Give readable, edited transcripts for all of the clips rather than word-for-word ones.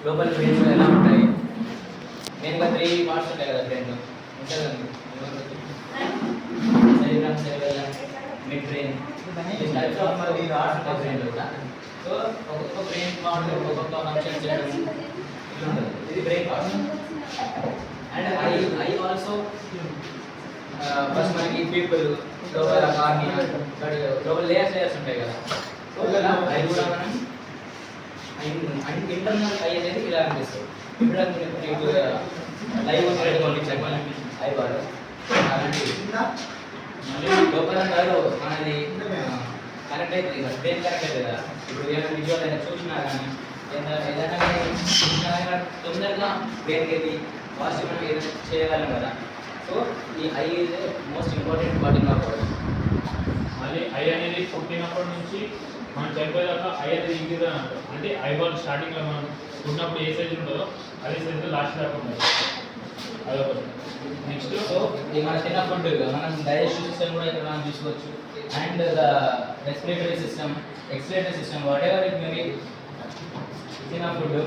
లోపల బ్రెయిన్స్ ఎలా ఉంటాయి. మెయిన్గా 3 పార్ట్స్ ఉంటాయి కదా బ్రెయిన్లో. ఉంటుంది కదండి సెరిబ్రమ్, సెరిబెల్లమ్, మిడ్ బ్రెయిన్, ఈ టైప్స్ ఆఫ్ పార్ట్స్ ఉంటాయి బ్రెయిన్లో కూడా. సో ఒక్కొక్క బ్రెయిన్ పార్ట్ ఒక్కొక్క ఫంక్షన్ చేయడం ఇట్లా ఉంటుంది. ఇది brain part. And I also first మనకి పీపుల్ లోపల కార్నియా లోపల లేయర్స్ ఉంటాయి కదా. సో ఇలా ఐ కూడా మనం ఇంటర్నల్ ఐ అనేది ఇలా అనిపిస్తుంది. ఇప్పుడు మీకు లైవ్ పంపించాను ఐ బాల్ అలాంటి లోపల మనది కనెక్ట్ అవుతుంది కదా, బ్రెయిన్ కనెక్ట్ అవుతుంది కదా. ఇప్పుడు ఏదైనా విజువల్ అయినా చూసినా కానీ ఏదైనా చూసినా కానీ తొందరగా బ్రెయిన్కి వెళ్ళి ఫాస్ట్ మనం ఏదైనా చేయగలం కదా. సో ఈ I is most important part in our body. మళ్ళీ ఐ అనేది పుట్టినప్పటి నుంచి మనం చనిపోయేదాకా ఐ అనేది ఇంక్రీజ్ అని అంటారు. అంటే ఐ బాల్ స్టార్టింగ్లో మనం పుట్టినప్పుడు ఏ సైజ్ ఉంటుందో అదే సైజులో లాస్ట్ దాకా ఉంటుంది. అదొకటి. నెక్స్ట్ సో ఇది మన చిన్న ఫుడ్ మనం డైజెస్టివ్ సిస్టమ్ కూడా ఇక్కడ మనం చూసుకోవచ్చు. And the respiratory system, expiratory system, what ever it may be. చిన్న ఫుడ్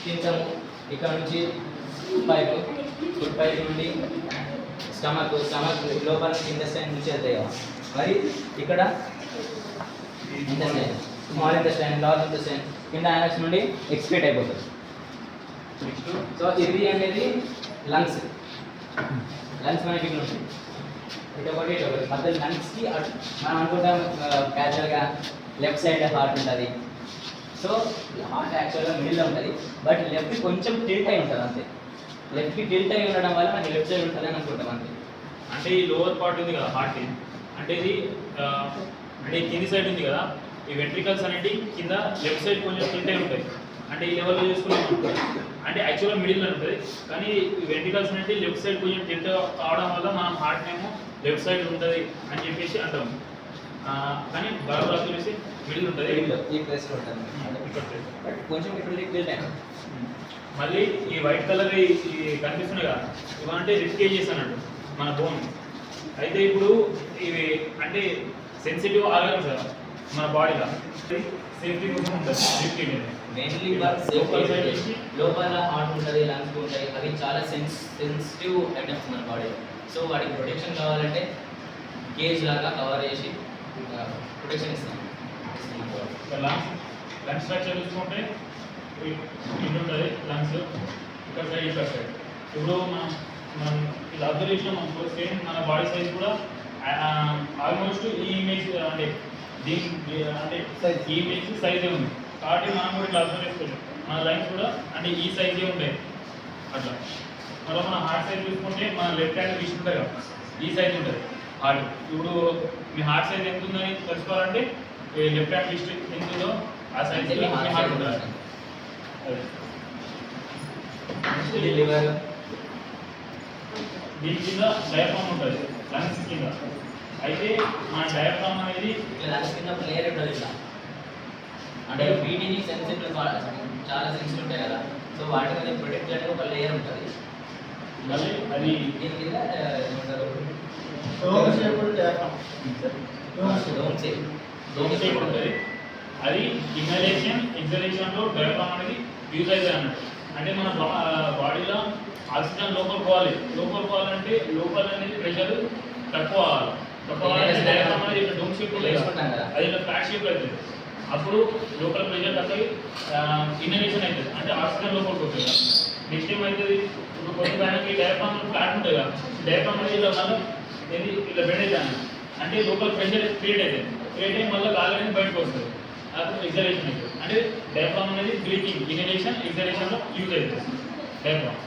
తింటాము, ఇక్కడ నుంచి పైపు, ఫుడ్ పైప్ నుండి స్టమక్ లోపల ఇంటెస్టైన్ నుంచి వెళ్తాయి కదా. మరి ఇక్కడ intestine, small intestine, large intestine, కింద యానక్స్ నుండి ఎక్స్క్రీట్ అయిపోతుంది. నెక్స్ట్ సో ఇది అనేది లంగ్స్. లంగ్స్ మనకి ఇట్లా ఉంటుంది, ఇటొకటి ఇటొకటి. మధ్య లంగ్స్కి మనం అనుకుంటాం క్యాజువల్గా లెఫ్ట్ సైడ్ హార్ట్ ఉంటుంది. సో హార్ట్ యాక్చువల్గా మిడిల్లో ఉంటుంది, బట్ లెఫ్ట్ కొంచెం టిల్ట్ అయి ఉంటుంది అంతే. లెఫ్ట్కి టిల్ట్ అయి ఉండడం వల్ల మనకి లెఫ్ట్ సైడ్ ఉంటుంది అని అనుకుంటాం అంతే. అంటే ఈ లోవర్ పార్ట్ ఉంది కదా హార్ట్, అంటే ఇది అంటే కింది సైడ్ ఉంది కదా, ఈ వెంట్రికల్స్ అనేవి కింద లెఫ్ట్ సైడ్ కొంచెం టిల్ట్ అయి ఉంటాయి. అంటే ఈ లెవెల్లో చూసుకుంటే అంటే యాక్చువల్గా మిడిల్లో ఉంటుంది, కానీ ఈ వెంట్రికల్స్ అనేవి లెఫ్ట్ సైడ్ కొంచెం టిల్ట్ అవడం వల్ల మనం హార్ట్ ఏమో లెఫ్ట్ సైడ్ ఉంటుంది అని చెప్పేసి అంటాం. కానీ బరాబర్ చూసి మిడిల్ ఉంటుంది, ఈ ప్లేస్లో ఉంటుంది, బట్ కొంచెం ఇప్పుడు టిల్ట్ అయి. మళ్ళీ ఈ వైట్ కలర్ ఈ కనిపిస్తున్నాయి కదా, ఇవంటే రిప్కేజెస్ అన్నట్టు మన బోన్. అయితే ఇప్పుడు ఇవి అంటే సెన్సిటివ్ ఆర్గన్స్ కదా మన బాడీలో, సేఫ్టీ కోసం ఉంటుంది రిప్కేజ్ అనేది. మెయిన్లీ లోపల హార్ట్ ఉంటుంది, లంగ్స్ ఉంటాయి, అవి చాలా సెన్సిటివ్ ఐటమ్స్ మన బాడీలో. సో వాటికి ప్రొటెక్షన్ కావాలంటే కేజ్ లాగా కవర్ చేసి ప్రొటెక్షన్ ఇస్తాం. లంగ్స్ స్ట్రక్చర్ చూసుకుంటే ఇటు ఉంటుంది లంగ్స్, ఇక్కడ సైడ్ ఇక్కడ సైడ్. ఇప్పుడు మనం ఇలా అబ్జర్వ్ చేసినాం అనుకో, సేమ్ మన బాడీ సైజ్ కూడా ఆల్మోస్ట్ ఈ ఇమేజ్ అంటే దీని అంటే ఈ ఇమేజ్ సైజే ఉంది కాబట్టి మనం కూడా ఇట్లా అబ్జర్వ్ చేసుకోవచ్చు. మన లైన్స్ కూడా అంటే ఈ సైజే ఉంటాయి అట్లా. మరో మన హార్ట్ సైజ్ చూసుకుంటే మన లెఫ్ట్ హ్యాండ్ తీసుకుంటాయి కదా, ఈ సైజ్ ఉంటుంది హార్ట్. ఇప్పుడు మీ హార్ట్ సైజ్ ఎంత ఉందని తెలుసుకోవాలంటే లెఫ్ట్ హ్యాండ్ లిస్ట్ ఎంత ఉందో ఆ సైజ్ హార్ట్ ఉంటుంది. దీని కింద డయాఫ్రామ్ ఉంటుంది లంగ్స్ కింద. అయితే మన డయాఫ్రామ్ అనేది లంగ్స్ కింద ఒక లేయర్ ఉంటుంది ఇట్లా, అంటే వీటిని సెన్సిటివ్ చాలా సెన్సిటివ్ ఉంటాయి కదా. సో వాటి మీద ప్రొటెక్ట్ చేయడానికి ఒక లేయర్ ఉంటుంది. మళ్ళీ అది దీని కింద ఏమంటారు, డోమ్ షేప్ ఉంటుంది. అది ఇన్హలేషన్ ఎగ్జలేషన్లో డయాఫ్రామ్ అనేది యూజ్ అవుతుంది అన్నట్టు. అంటే మన బాడీలో ఆక్సిజన్ లోపల పోవాలంటే లోపల అనేది ప్రెషర్ తక్కువ అవ్వాలి. డయాఫ్రామ్ అనేది ఇట్లా డోమ్ షేప్ వేసుకుంటాం కదా, అది ఇట్లా ఫ్లాట్ షేప్ అవుతుంది. అప్పుడు లోపల ప్రెషర్ తక్కువ ఇన్హలేషన్ అవుతుంది, అంటే ఆక్సిజన్ లోపలికి వస్తుంది. నెక్స్ట్ ఏమవుతుంది, ఇప్పుడు కొన్ని పైనకి డయాఫ్రామ్ ఫ్లాట్ ఉంటుంది కదా, డయాఫ్రామ్ అనేది ఇలా మళ్ళీ ఇట్లా బెండ్ అవుతుంది, అంటే లోపల ప్రెషర్ క్రియేట్ అయ్యి మళ్ళీ గాలి అనేది బయటకు వస్తుంది. అప్పుడు ఎగ్జలేషన్ అవుతుంది. అంటే డయాఫ్రామ్ అనేది బ్రీతింగ్ ఇన్హలేషన్ ఎగ్జలేషన్లో యూజ్ అవుతుంది డయాఫ్రామ్.